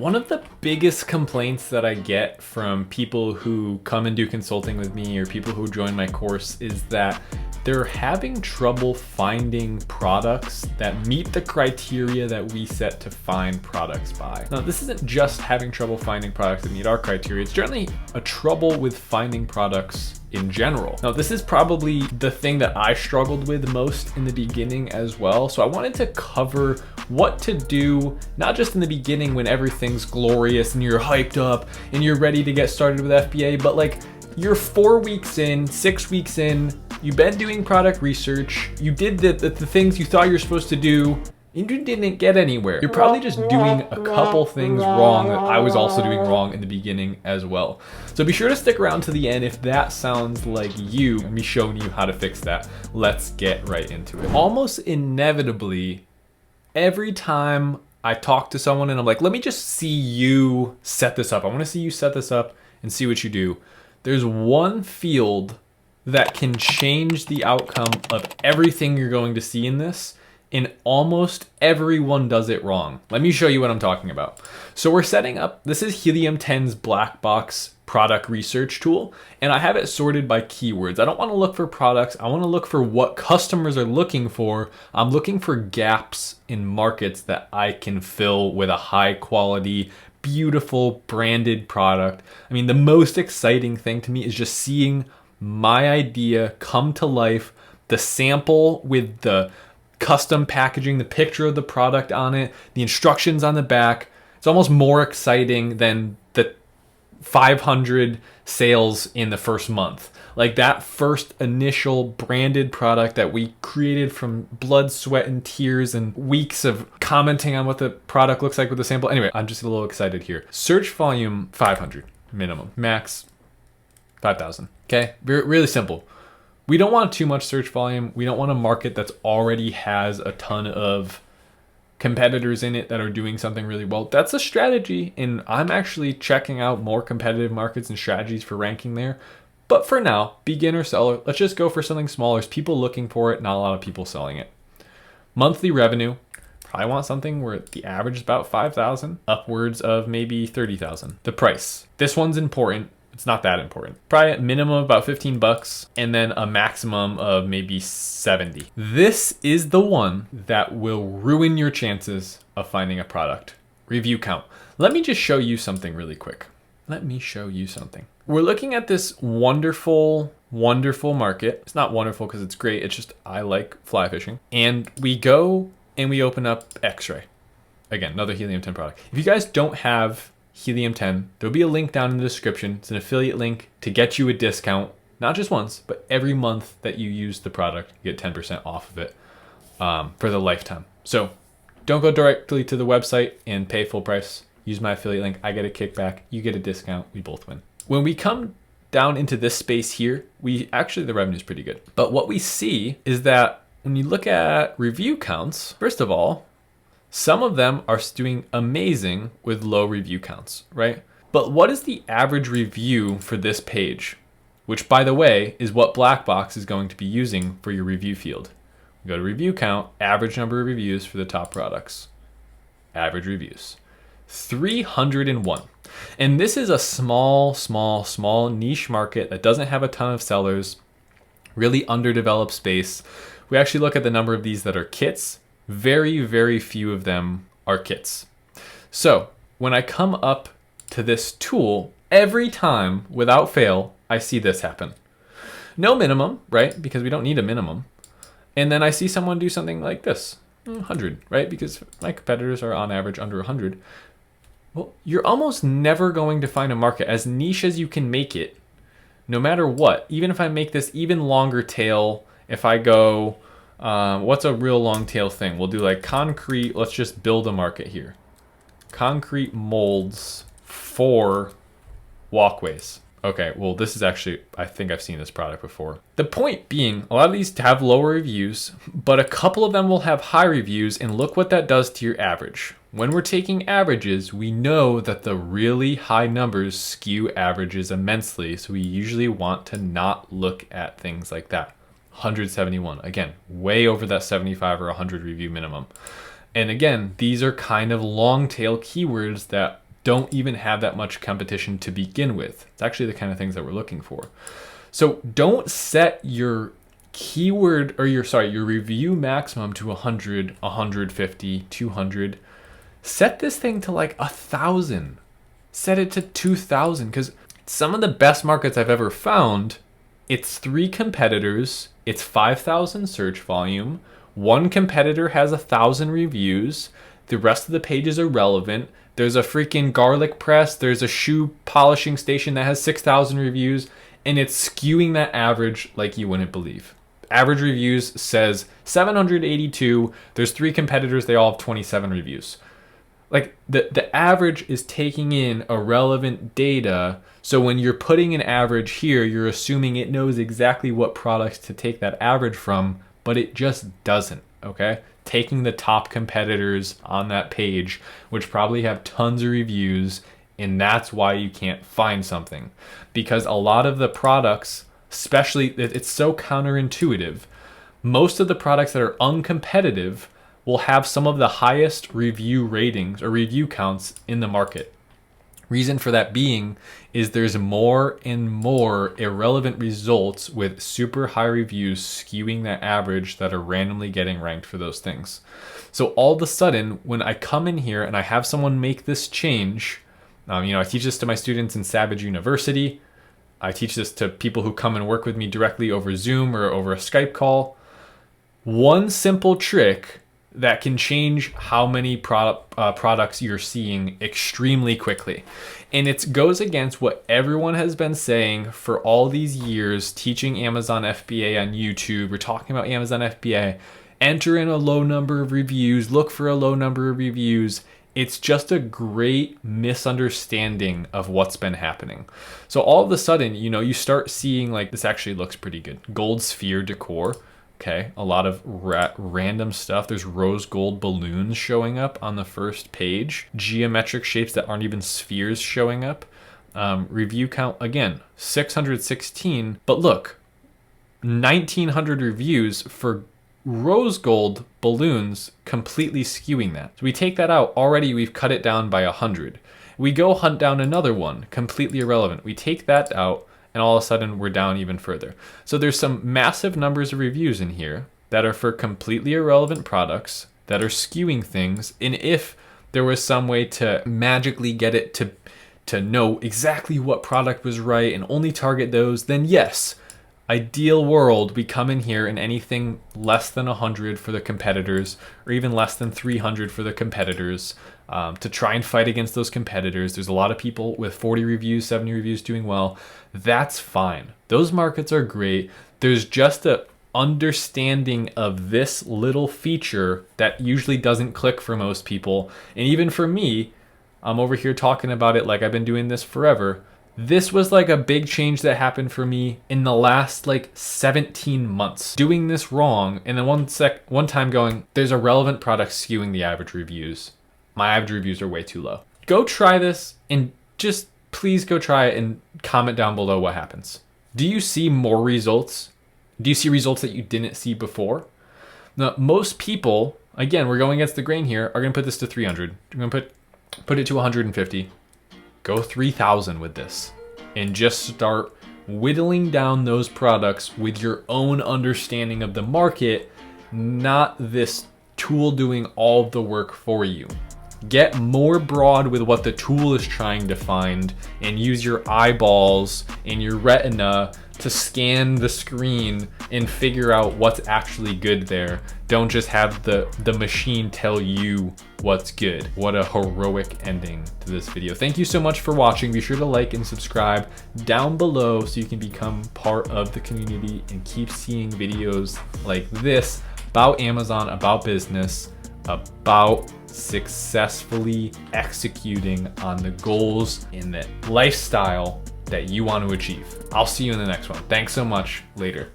One of the biggest complaints that I get from people who come and do consulting with me or people who join my course is that they're having trouble finding products that meet the criteria that we set to find products by. Now, this isn't just having trouble finding products that meet our criteria. It's generally a trouble with finding products in general. Now, this is probably the thing that I struggled with most in the beginning as well. So I wanted to cover what to do, not just in the beginning when everything's glorious and you're hyped up and you're ready to get started with FBA, but like you're 4 weeks in, 6 weeks in, you've been doing product research, you did the things you thought you're supposed to do, and you didn't get anywhere. You're probably just doing a couple things wrong that I was also doing wrong in the beginning as well. So be sure to stick around to the end if that sounds like you, and me showing you how to fix that. Let's get right into it. Almost inevitably, every time I talk to someone and I'm like, let me just see you set this up. I want to see you set this up and see what you do. There's one field that can change the outcome of everything you're going to see in this, and almost everyone does it wrong. Let me show you what I'm talking about. So we're setting up, this is Helium 10's black box product research tool, and I have it sorted by keywords. I don't want to look for products. I want to look for what customers are looking for. I'm looking for gaps in markets that I can fill with a high quality, beautiful branded product. I mean, the most exciting thing to me is just seeing my idea come to life, the sample with the custom packaging, the picture of the product on it, the instructions on the back. It's almost more exciting than the 500 sales in the first month. Like that first initial branded product that we created from blood, sweat, and tears and weeks of commenting on what the product looks like with the sample. Anyway, I'm just a little excited here. Search volume 500 minimum, max 5,000. Okay, really simple. We don't want too much search volume. We don't want a market that's already has a ton of competitors in it that are doing something really well. That's a strategy, and I'm actually checking out more competitive markets and strategies for ranking there. But for now, beginner seller, let's just go for something small. There's people looking for it, not a lot of people selling it. Monthly revenue, probably want something where the average is about 5,000, upwards of maybe 30,000. The price, this one's important. It's not that important. Probably at minimum about 15 bucks and then a maximum of maybe 70. This is the one that will ruin your chances of finding a product. Review count. Let me just show you something really quick. Let me show you something. We're looking at this wonderful, wonderful market. It's not wonderful because it's great. It's just, I like fly fishing. And we go and we open up X-Ray. Again, another Helium 10 product. If you guys don't have Helium 10, there'll be a link down in the description. It's an affiliate link to get you a discount, not just once, but every month that you use the product, you get 10% off of it for the lifetime. So don't go directly to the website and pay full price. Use my affiliate link. I get a kickback. You get a discount. We both win. When we come down into this space here, the revenue is pretty good. But what we see is that when you look at review counts, first of all, some of them are doing amazing with low review counts, right? But what is the average review for this page? Which, by the way, is what Blackbox is going to be using for your review field. Go to review count, average number of reviews for the top products. Average reviews. 301. And this is a small niche market that doesn't have a ton of sellers, really underdeveloped space. We actually look at the number of these that are kits. Very, very few of them are kits. So when I come up to this tool, every time without fail, I see this happen. No minimum, right? Because we don't need a minimum. And then I see someone do something like this, 100, right? Because my competitors are on average under 100. Well, you're almost never going to find a market as niche as you can make it, no matter what. Even if I make this even longer tail, if I go, what's a real long tail thing? We'll do like concrete. Let's just build a market here. Concrete molds for walkways. Okay, well, this is actually, I think I've seen this product before. The point being, a lot of these have lower reviews, but a couple of them will have high reviews, and look what that does to your average. When we're taking averages, we know that the really high numbers skew averages immensely, so we usually want to not look at things like that. 171, again, way over that 75 or 100 review minimum. And again, these are kind of long tail keywords that don't even have that much competition to begin with. It's actually the kind of things that we're looking for. So don't set your keyword or your review maximum to 100, 150, 200. Set this thing to like 1,000. Set it to 2,000, because some of the best markets I've ever found, it's 3 competitors, it's 5,000 search volume, 1 competitor has 1,000 reviews, the rest of the pages are relevant. There's a freaking garlic press, there's a shoe polishing station that has 6,000 reviews, and it's skewing that average like you wouldn't believe. Average reviews says 782, there's 3 competitors, they all have 27 reviews. Like the average is taking in irrelevant data. So when you're putting an average here, you're assuming it knows exactly what products to take that average from, but it just doesn't, okay? Taking the top competitors on that page, which probably have tons of reviews, and that's why you can't find something. Because a lot of the products, especially, it's so counterintuitive. Most of the products that are uncompetitive will have some of the highest review ratings or review counts in the market. Reason for that being is there's more and more irrelevant results with super high reviews skewing that average that are randomly getting ranked for those things. So all of a sudden, when I come in here and I have someone make this change, I teach this to my students in Savage University. I teach this to people who come and work with me directly over Zoom or over a Skype call. One simple trick that can change how many products you're seeing extremely quickly. And it goes against what everyone has been saying for all these years, teaching Amazon FBA on YouTube. We're talking about Amazon FBA. Enter in a low number of reviews, look for a low number of reviews. It's just a great misunderstanding of what's been happening. So all of a sudden, you start seeing, like, this actually looks pretty good. Gold sphere decor. Okay, a lot of random stuff. There's rose gold balloons showing up on the first page. Geometric shapes that aren't even spheres showing up. Review count, again, 616. But look, 1,900 reviews for rose gold balloons, completely skewing that. So we take that out, already we've cut it down by 100. We go hunt down another one, completely irrelevant. We take that out, and all of a sudden we're down even further. So there's some massive numbers of reviews in here that are for completely irrelevant products that are skewing things. And if there was some way to magically get it to know exactly what product was right and only target those, then yes, ideal world, we come in here and anything less than 100 for the competitors, or even less than 300 for the competitors, to try and fight against those competitors. There's a lot of people with 40 reviews, 70 reviews doing well. That's fine. Those markets are great. There's just a understanding of this little feature that usually doesn't click for most people. And even for me, I'm over here talking about it like I've been doing this forever. This was like a big change that happened for me in the last 17 months. Doing this wrong, and then one time going, there's a relevant product skewing the average reviews. My average reviews are way too low. Go try this, and just please go try it and comment down below what happens. Do you see more results? Do you see results that you didn't see before? Now, most people, again, we're going against the grain here, are gonna put this to 300. We're gonna put it to 150. Go 3,000 with this and just start whittling down those products with your own understanding of the market, not this tool doing all of the work for you. Get more broad with what the tool is trying to find and use your eyeballs and your retina to scan the screen and figure out what's actually good there. Don't just have the machine tell you what's good. What a heroic ending to this video. Thank you so much for watching. Be sure to like and subscribe down below so you can become part of the community and keep seeing videos like this about Amazon, about business, about successfully executing on the goals in the lifestyle that you want to achieve. I'll see you in the next one. Thanks so much. Later.